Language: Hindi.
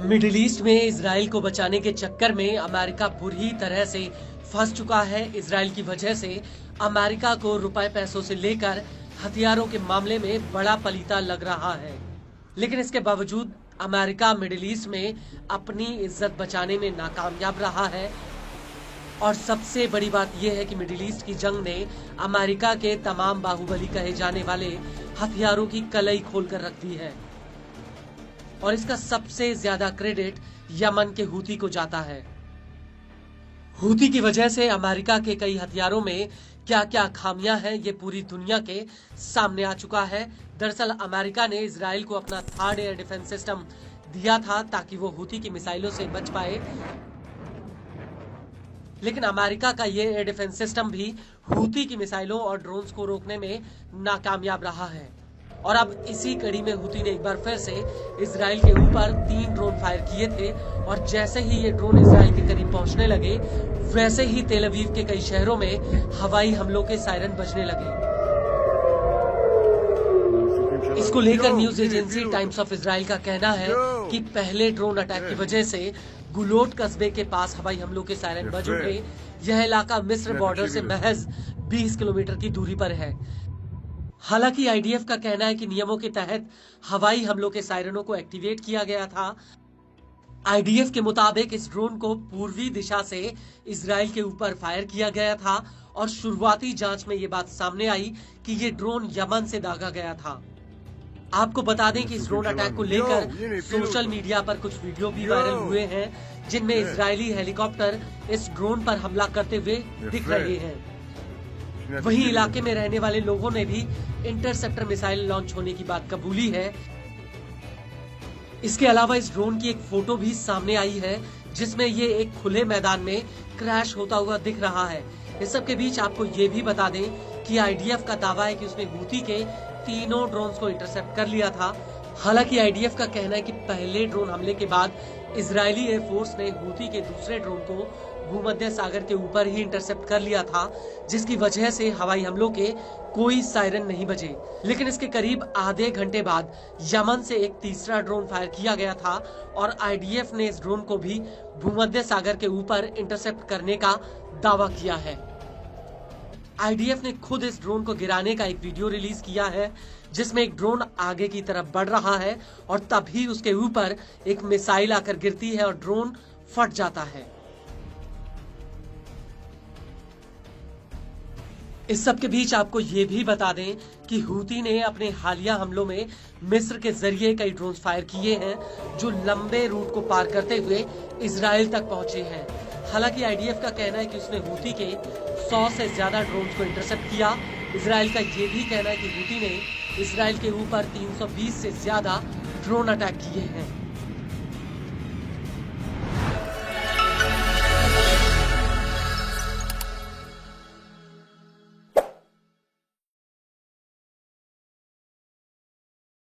मिडिल ईस्ट में इजराइल को बचाने के चक्कर में अमेरिका बुरी तरह से फंस चुका है। इजराइल की वजह से अमेरिका को रुपए पैसों से लेकर हथियारों के मामले में बड़ा पलीता लग रहा है, लेकिन इसके बावजूद अमेरिका मिडिल ईस्ट में अपनी इज्जत बचाने में नाकामयाब रहा है। और सबसे बड़ी बात यह है कि मिडिल ईस्ट की जंग ने अमेरिका के तमाम बाहुबली कहे जाने वाले हथियारों की कलई खोलकर रख दी है और इसका सबसे ज्यादा क्रेडिट यमन के हूती को जाता है। हूती की वजह से अमेरिका के कई हथियारों में क्या क्या खामियां हैं ये पूरी दुनिया के सामने आ चुका है। दरअसल अमेरिका ने इजराइल को अपना थर्ड एयर डिफेंस सिस्टम दिया था ताकि वो हूती की मिसाइलों से बच पाए, लेकिन अमेरिका का ये एयर डिफेंस सिस्टम भी हूती की मिसाइलों और ड्रोन्स को रोकने में नाकामयाब रहा है। और अब इसी कड़ी में हूती ने एक बार फिर से इजराइल के ऊपर 3 ड्रोन फायर किए थे और जैसे ही ये ड्रोन इजराइल के करीब पहुंचने लगे वैसे ही तेल अवीव के कई शहरों में हवाई हमलों के सायरन बजने लगे। इसको लेकर news agency times of Israel का कहना है कि पहले ड्रोन अटैक की वजह से गुलोट कस्बे के पास हवाई हमलों के सायरन बज उठे। यह इलाका मिस्र बॉर्डर से महज 20 किलोमीटर की दूरी पर है। हालांकि आईडीएफ का कहना है कि नियमों के तहत हवाई हमलों के सायरनों को एक्टिवेट किया गया था। आईडीएफ के मुताबिक इस ड्रोन को पूर्वी दिशा से इजराइल के ऊपर फायर किया गया था और शुरुआती जांच में ये बात सामने आई कि ये ड्रोन यमन से दागा गया था। आपको बता दें कि इस ड्रोन अटैक को लेकर सोशल मीडिया पर कुछ वीडियो भी वायरल हुए हैं जिनमें इजरायली हेलीकॉप्टर इस ड्रोन पर हमला करते हुए दिख रहे हैं। वहीं इलाके में रहने वाले लोगों ने भी इंटरसेप्टर मिसाइल लॉन्च होने की बात कबूली है। इसके अलावा इस ड्रोन की एक फोटो भी सामने आई है जिसमें ये एक खुले मैदान में क्रैश होता हुआ दिख रहा है। इस सब के बीच आपको ये भी बता दें कि आईडीएफ का दावा है कि उसने हूती के तीनों ड्रोन्स को इंटरसेप्ट कर लिया था। हालांकि आईडीएफ का कहना है कि पहले ड्रोन हमले के बाद इजरायली एयरफोर्स ने हूती के दूसरे ड्रोन को भूमध्य सागर के ऊपर ही इंटरसेप्ट कर लिया था, जिसकी वजह से हवाई हमलों के कोई सायरन नहीं बजे। लेकिन इसके करीब आधे घंटे बाद यमन से एक तीसरा ड्रोन फायर किया गया था और आईडीएफ ने इस ड्रोन को भी भूमध्य सागर के ऊपर इंटरसेप्ट करने का दावा किया है। आईडीएफ ने खुद इस ड्रोन को गिराने का एक वीडियो रिलीज किया है जिसमें एक ड्रोन आगे की तरफ बढ़ रहा है और तभी उसके ऊपर एक मिसाइल आकर गिरती है और ड्रोन फट जाता है। इस सब के बीच आपको ये भी बता दें कि हूती ने अपने हालिया हमलों में मिस्र के जरिए कई ड्रोन फायर किए हैं जो लंबे रूट को पार करते हुए इजराइल तक पहुंचे हैं। हालांकि आईडीएफ का कहना है कि उसने हूती के 100 से ज्यादा ड्रोन्स को इंटरसेप्ट किया। इजराइल का ये भी कहना है कि हूती ने इजराइल के ऊपर 320 से ज्यादा ड्रोन अटैक किए हैं।